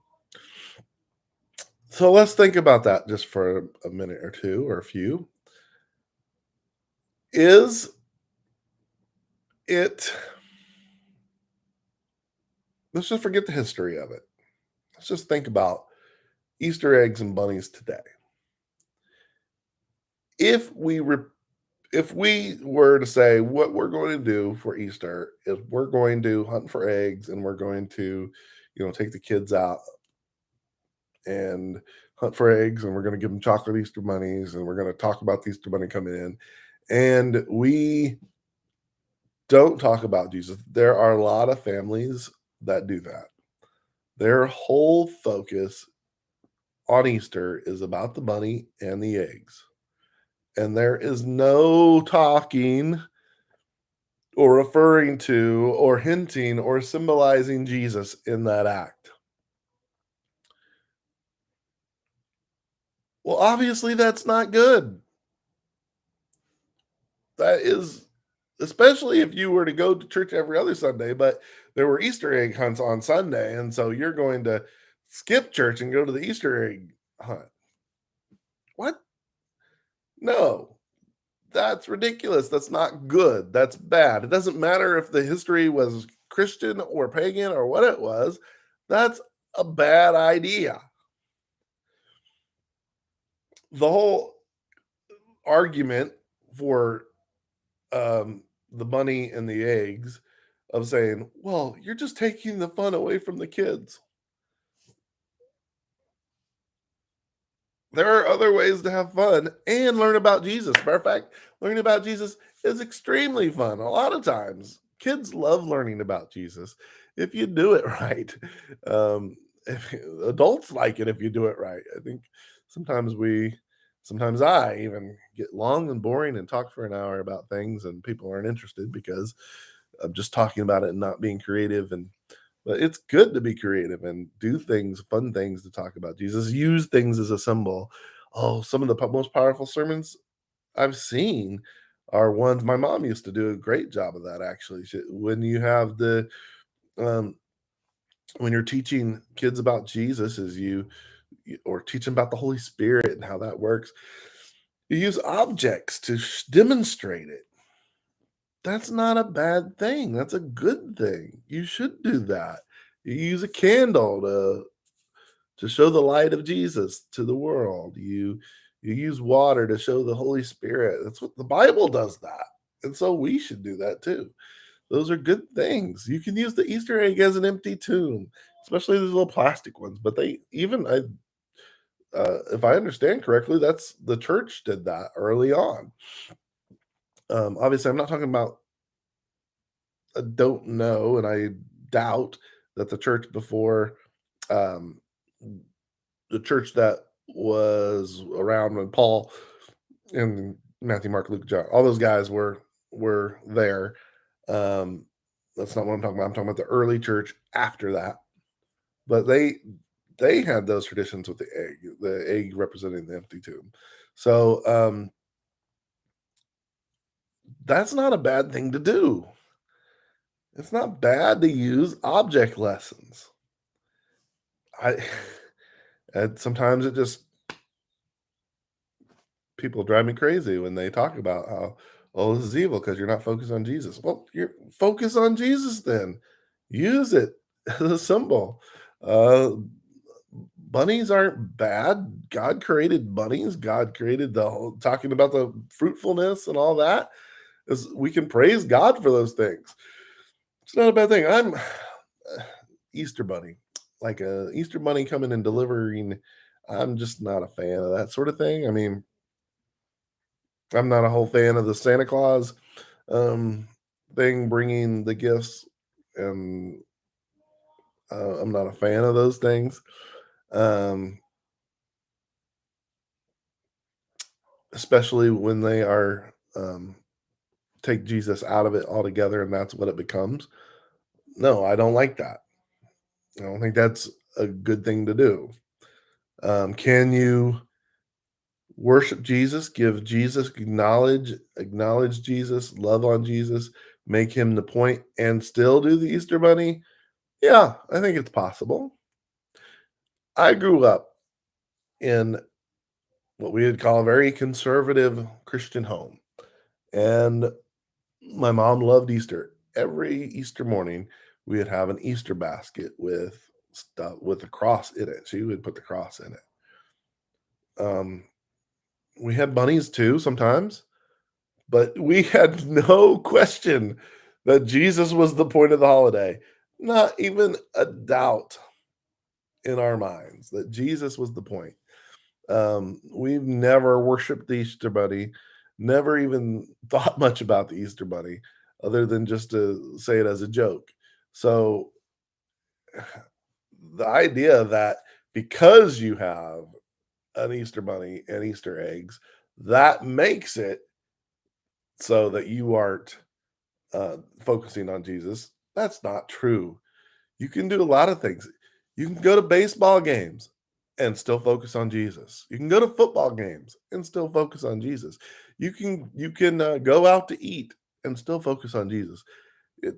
So let's think about that just for a minute or two or a few. Is it, let's just forget the history of it. Let's just think about Easter eggs and bunnies today. If we were to say what we're going to do for Easter is we're going to hunt for eggs and we're going to, take the kids out and hunt for eggs and we're going to give them chocolate Easter bunnies and we're going to talk about the Easter bunny coming in, and we don't talk about Jesus. There are a lot of families that do that. Their whole focus on Easter is about the bunny and the eggs. And there is no talking or referring to or hinting or symbolizing Jesus in that act. Well, obviously, that's not good. That is, especially if you were to go to church every other Sunday, but there were Easter egg hunts on Sunday. And so you're going to skip church and go to the Easter egg hunt. What? No, that's ridiculous. That's not good. That's bad. It doesn't matter if the history was Christian or pagan or what it was. That's a bad idea. The whole argument for the bunny and the eggs of saying, well, you're just taking the fun away from the kids. There are other ways to have fun and learn about Jesus. Matter of fact, learning about Jesus is extremely fun. A lot of times, kids love learning about Jesus if you do it right. Um, if, adults like it if you do it right. I think sometimes sometimes I even get long and boring and talk for an hour about things, and people aren't interested because I'm just talking about it and not being creative. And but it's good to be creative and do things, fun things to talk about Jesus, use things as a symbol. Oh, some of the most powerful sermons I've seen are ones my mom used to do a great job of that actually. When you have um, when you're teaching kids about Jesus, or teach them about the Holy Spirit and how that works, you use objects to demonstrate it. That's not a bad thing. That's a good thing. You should do that. You use a candle to show the light of Jesus to the world. You use water to show the Holy Spirit. That's what the Bible does that. And so we should do that too. Those are good things. You can use the Easter egg as an empty tomb, especially these little plastic ones. But if I understand correctly, that's the church did that early on. Obviously, I'm not talking about. I don't know, and I doubt that the church before, um, the church that was around when Paul and Matthew, Mark, Luke, John, all those guys were there. Um, that's not what I'm talking about. I'm talking about the early church after that. But they had those traditions with the egg representing the empty tomb. So that's not a bad thing to do. It's not bad to use object lessons. I and sometimes it just people drive me crazy when they talk about how, "Oh, this is evil because 'cause you're not focused on Jesus." Well, you're focus on Jesus then. Use it as a symbol. Uh, Bunnies aren't bad. God created bunnies. God created the whole talking about the fruitfulness and all that, is we can praise God for those things. It's not a bad thing. I'm Easter bunny, like a Easter bunny coming and delivering. I'm just not a fan of that sort of thing. I mean, I'm not a whole fan of the Santa Claus um, thing, bringing the gifts, and I'm not a fan of those things, um, especially when they are take Jesus out of it altogether, and that's what it becomes. No, I don't like that. I don't think that's a good thing to do. Can you worship Jesus, give Jesus acknowledge Jesus, love on Jesus, make him the point, and still do the Easter Bunny? Yeah, I think it's possible. I grew up in what we would call a very conservative Christian home, and my mom loved Easter. Every Easter morning, we would have an Easter basket with stuff with a cross in it. She would put the cross in it. Um, we had bunnies too sometimes, but we had no question that Jesus was the point of the holiday. Not even a doubt in our minds that Jesus was the point. We've never worshiped the Easter Bunny, never even thought much about the Easter Bunny, other than just to say it as a joke. So the idea that because you have an Easter bunny and Easter eggs, that makes it so that you aren't focusing on Jesus. That's not true. You can do a lot of things. You can go to baseball games and still focus on Jesus. You can go to football games and still focus on Jesus. You can go out to eat and still focus on Jesus. It,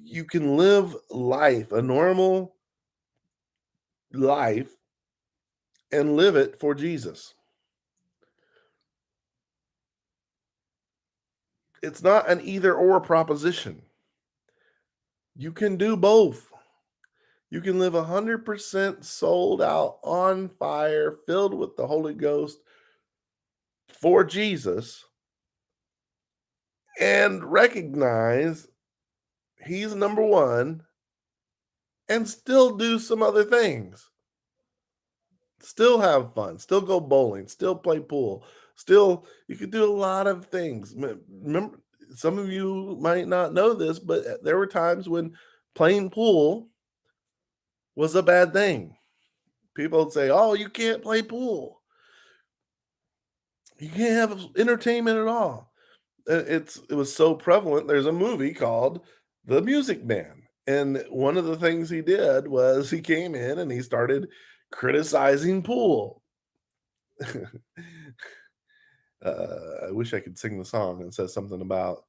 you can live life, a normal life, and live it for Jesus. It's not an either or proposition. You can do both. You can live 100% sold out, on fire, filled with the Holy Ghost for Jesus, and recognize He's number one, and still do some other things. Still have fun, still go bowling, still play pool, still you could do a lot of things. Remember, some of you might not know this, but there were times when playing pool was a bad thing. People would say, "Oh, you can't play pool. You can't have entertainment at all." It was so prevalent. There's a movie called The Music Man, and one of the things he did was he came in and he started criticizing pool. I wish I could sing the song. It says something about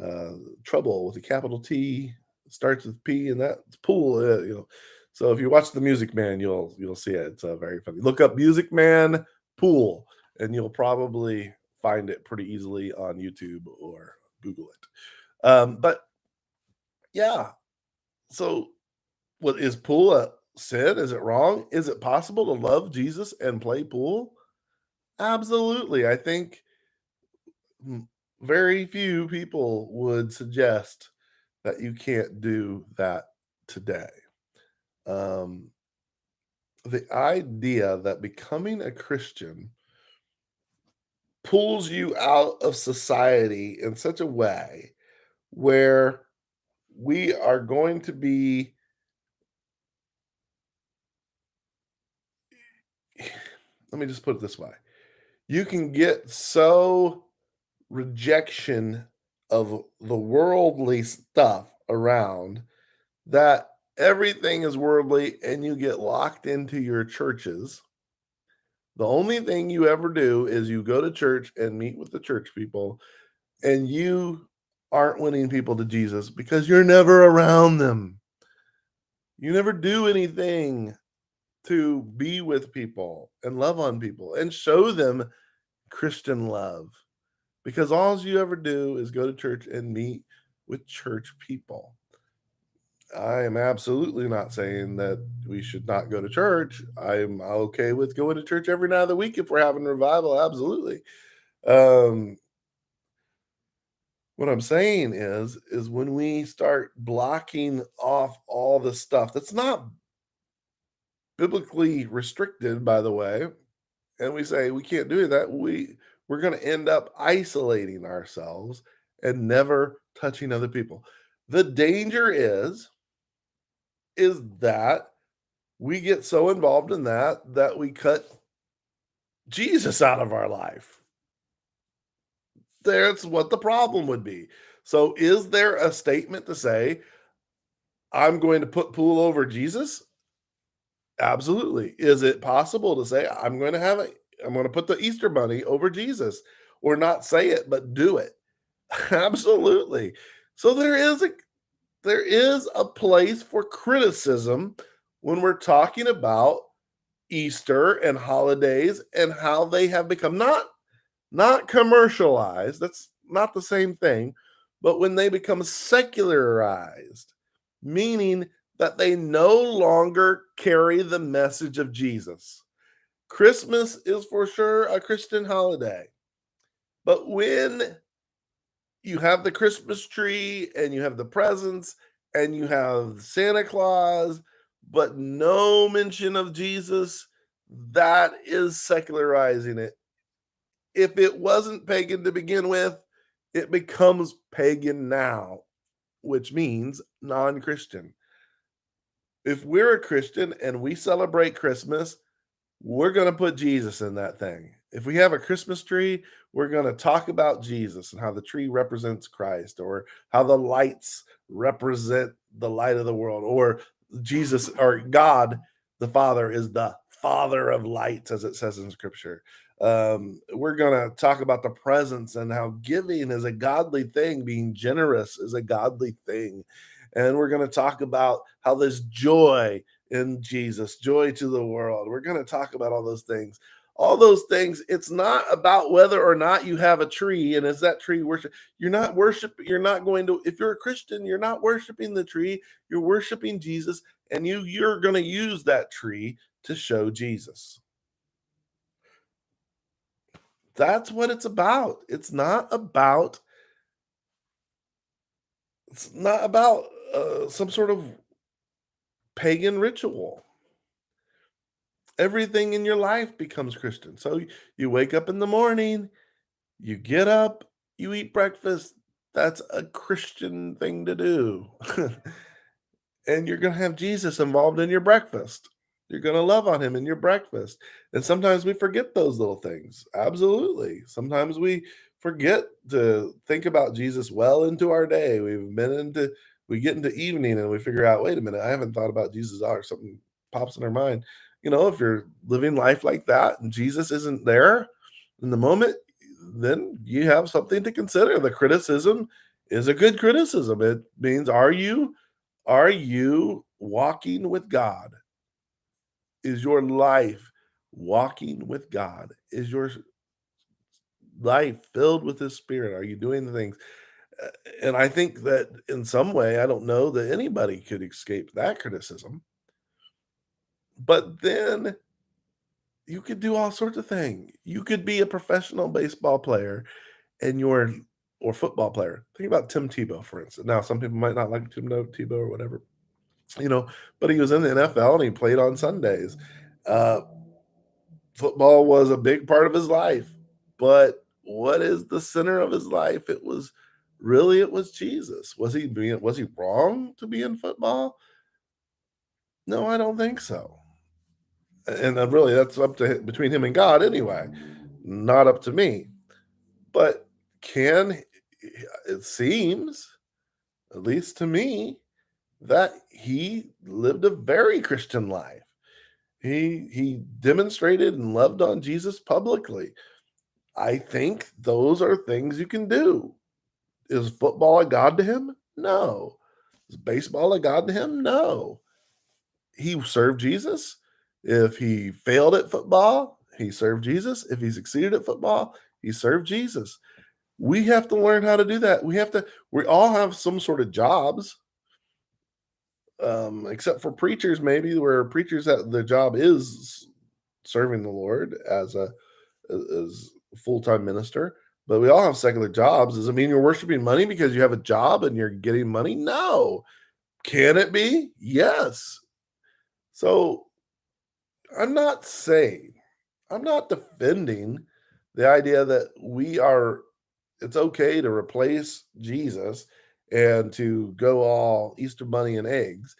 uh, trouble with a capital T, starts with P, and that's pool. So if you watch The Music Man, you'll see it. It's very funny. Look up Music Man pool, and you'll probably find it pretty easily on YouTube or Google it. But yeah, so what is pool a sin? Is it wrong? Is it possible to love Jesus and play pool? Absolutely. I think Mm, very few people would suggest that you can't do that today. Um, the idea that becoming a Christian pulls you out of society in such a way where we are going to be, let me just put it this way, you can get so rejection of the worldly stuff around that everything is worldly and you get locked into your churches. The only thing you ever do is you go to church and meet with the church people, and you aren't winning people to Jesus because you're never around them. You never do anything to be with people and love on people and show them Christian love because all you ever do is go to church and meet with church people. I am absolutely not saying that we should not go to church. I'm okay with going to church every night of the week if we're having revival. Absolutely. Um, what I'm saying is when we start blocking off all the stuff that's not biblically restricted, by the way, and we say we can't do that, we're going to end up isolating ourselves and never touching other people. The danger is that we get so involved in that we cut Jesus out of our life. That's what the problem would be. So, is there a statement to say, I'm going to put pool over Jesus? Absolutely. Is it possible to say, I'm going to put the Easter bunny over Jesus, or not say it, but do it? Absolutely. So, there is a place for criticism when we're talking about Easter and holidays and how they have become not commercialized. That's not the same thing, but when they become secularized, meaning that they no longer carry the message of Jesus. Christmas is for sure a Christian holiday, but when you have the Christmas tree and you have the presents and you have Santa Claus, but no mention of Jesus, that is secularizing it. If it wasn't pagan to begin with, it becomes pagan now, which means non Christian. If we're a Christian and we celebrate Christmas, we're going to put Jesus in that thing. If we have a Christmas tree, we're going to talk about Jesus and how the tree represents Christ, or how the lights represent the light of the world, or Jesus or God the Father is the Father of lights, as it says in Scripture. We're going to talk about the presence and how giving is a godly thing, being generous is a godly thing. And we're going to talk about how there's joy in Jesus, joy to the world. We're going to talk about all those things. All those things, it's not about whether or not you have a tree and is that tree worship. You're not worshiping, you're not going to, if you're a Christian, you're not worshiping the tree, you're worshiping Jesus, and you're going to use that tree to show Jesus. That's what it's about. It's not about some sort of pagan ritual. Everything in your life becomes Christian. So you wake up in the morning, you get up, you eat breakfast. That's a Christian thing to do. And you're going to have Jesus involved in your breakfast. You're going to love on him in your breakfast. And sometimes we forget those little things. Absolutely. Sometimes we forget to think about Jesus well into our day. We get into evening and we figure out, wait a minute, I haven't thought about Jesus or something pops in our mind. If you're living life like that and Jesus isn't there in the moment, then you have something to consider. The criticism is a good criticism. It means, are you walking with God? Is your life walking with God? Is your life filled with His Spirit? Are you doing the things? Uh, And I think that in some way, I don't know that anybody could escape that criticism. But then you could do all sorts of things. You could be a professional baseball player and or football player. Think about Tim Tebow, for instance. Now, some people might not like Tebow or whatever, you know, but he was in the NFL and he played on Sundays. Uh, Football was a big part of his life, but what is the center of his life? It was Jesus. Was he wrong to be in football? No, I don't think so. And really, that's up to between him and God anyway, not up to me. But can it seems, at least to me, that he lived a very Christian life. He demonstrated and loved on Jesus publicly. I think those are things you can do. Is football a god to him? No. Is baseball a god to him? No. He served Jesus. If he failed at football, he served Jesus. If he succeeded at football, he served Jesus. We have to learn how to do that. We all have some sort of jobs, except for preachers, maybe, where preachers that their job is serving the Lord as a full-time minister, but we all have secular jobs. Does it mean you're worshiping money because you have a job and you're getting money? No. Can it be? Yes. So I'm not defending the idea that it's okay to replace Jesus and to go all Easter bunny and eggs.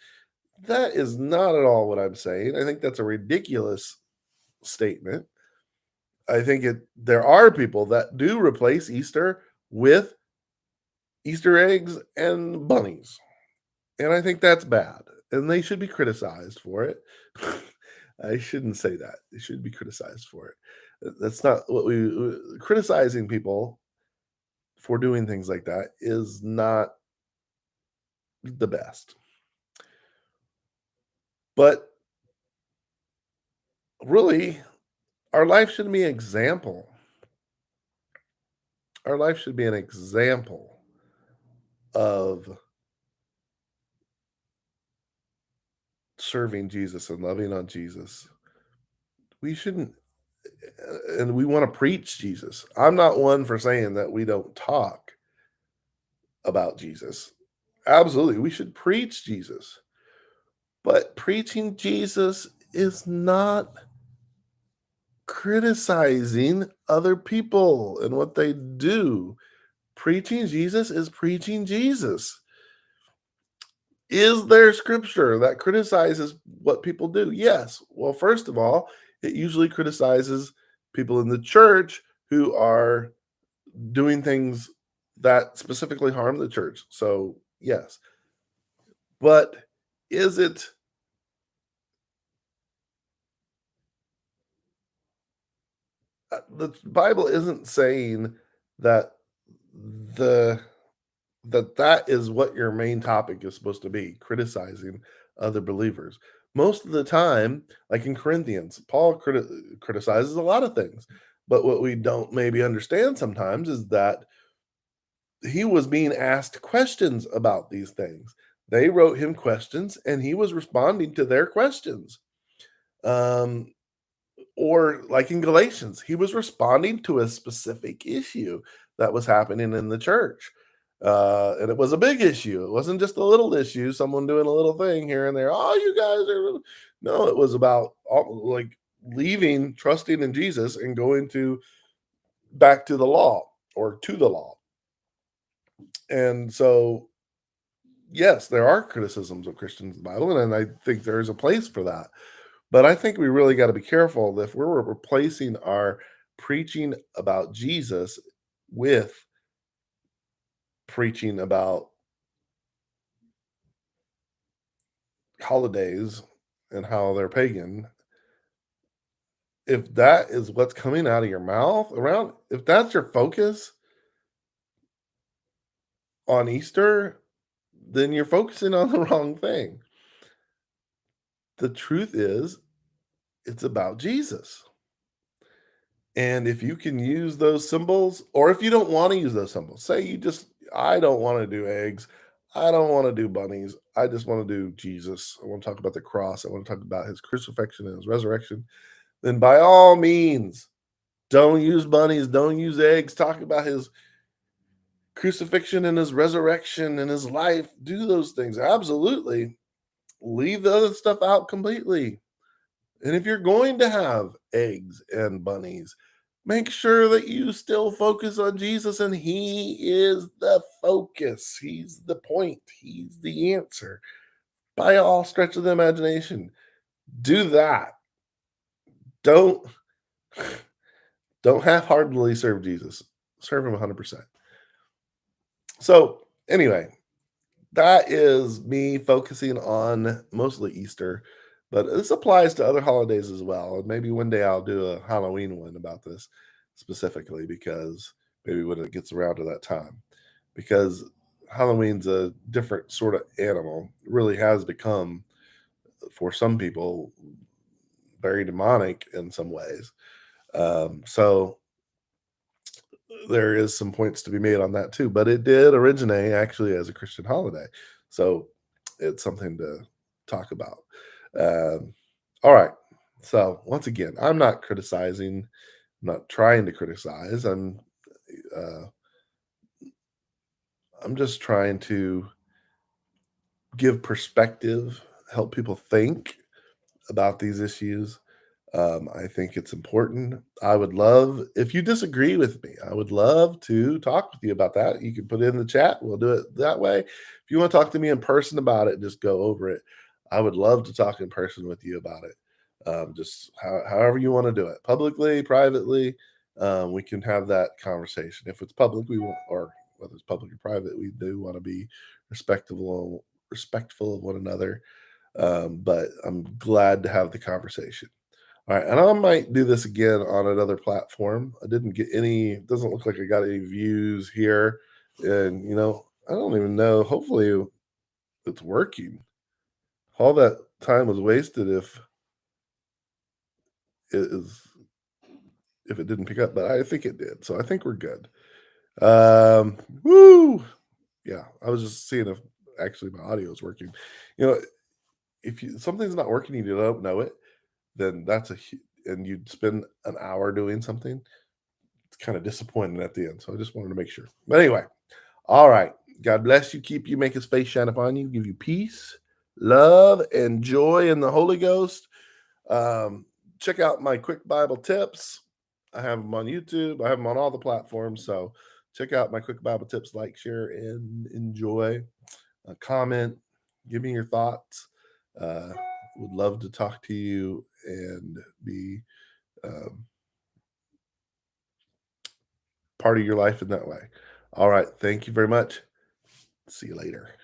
That is not at all what I'm saying. I think that's a ridiculous statement. I think there are people that do replace Easter with Easter eggs and bunnies, and I think that's bad, and they should be criticized for it. I shouldn't say that. They should be criticized for it. That's not what criticizing people for doing things like that is not the best. But really, our life should be an example. Our life should be an example of serving Jesus and loving on Jesus. We shouldn't and we wanna preach Jesus. I'm not one for saying that we don't talk about Jesus. Absolutely, we should preach Jesus. But preaching Jesus is not criticizing other people and what they do. Preaching Jesus is preaching Jesus. Is there scripture that criticizes what people do? Yes. Well, first of all, It usually criticizes people in the church who are doing things that specifically harm the church. So, yes. But is it the Bible isn't saying that the that is what your main topic is supposed to be, criticizing other believers. Most of the time, like in Corinthians, Paul criticizes a lot of things. But what we don't maybe understand sometimes is that he was being asked questions about these things. They wrote him questions and he was responding to their questions. Um, or like in Galatians, he was responding to a specific issue that was happening in the church. And it was a big issue. It wasn't just a little issue, someone doing a little thing here and there. Oh, you guys are no, it was about like leaving, trusting in Jesus and going to back to the law or to the law. And so yes, there are criticisms of Christians in the Bible, and I think there is a place for that. But I think we really got to be careful that if we're replacing our preaching about Jesus with preaching about holidays and how they're pagan, if that is what's coming out of your mouth around, if that's your focus on Easter, then you're focusing on the wrong thing. The truth is, it's about Jesus. And if you can use those symbols, or if you don't want to use those symbols, say you just, I don't want to do eggs. I don't want to do bunnies. I just want to do Jesus. I want to talk about the cross. I want to talk about his crucifixion and his resurrection. Then by all means, don't use bunnies. Don't use eggs. Talk about his crucifixion and his resurrection and his life. Do those things. Absolutely. Leave the other stuff out completely. And if you're going to have eggs and bunnies, make sure that you still focus on Jesus and He is the focus. He's the point. He's the answer. By all stretch of the imagination, do that. Don't don't half-heartedly serve Jesus. Serve Him 100%. So anyway, that is me focusing on mostly Easter, but this applies to other holidays as well. And maybe one day I'll do a Halloween one about this specifically because maybe when it gets around to that time, because Halloween's a different sort of animal. It really has become, for some people, very demonic in some ways. So there is some points to be made on that too, but it did originate actually as a Christian holiday. So it's something to talk about. Um, all right. So once again, I'm not criticizing, I'm not trying to criticize. Uh, I'm just trying to give perspective, help people think about these issues. I think it's important. I would love if you disagree with me. I would love to talk with you about that. You can put it in the chat. We'll do it that way. If you want to talk to me in person about it, just go over it. I would love to talk in person with you about it. Just however you want to do it, publicly, privately. We can have that conversation. If it's public, we want, or whether it's public or private, we do want to be respectful of one another. But I'm glad to have the conversation. All right, and I might do this again on another platform. I didn't get any, it doesn't look like I got any views here. And, I don't even know. Hopefully it's working. All that time was wasted it is if it didn't pick up, but I think it did. So I think we're good. Woo! Yeah, I was just seeing if actually my audio is working. You know, if something's not working, you don't know it, then and you'd spend an hour doing something. It's kind of disappointing at the end. So I just wanted to make sure. But anyway, all right. God bless you. Keep you. Make His face shine upon you. Give you peace, love, and joy in the Holy Ghost. Check out my quick Bible tips. I have them on YouTube. I have them on all the platforms. So check out my quick Bible tips. Like, share, and enjoy. Comment. Give me your thoughts. Uh, would love to talk to you and be um, part of your life in that way. All right. Thank you very much. See you later.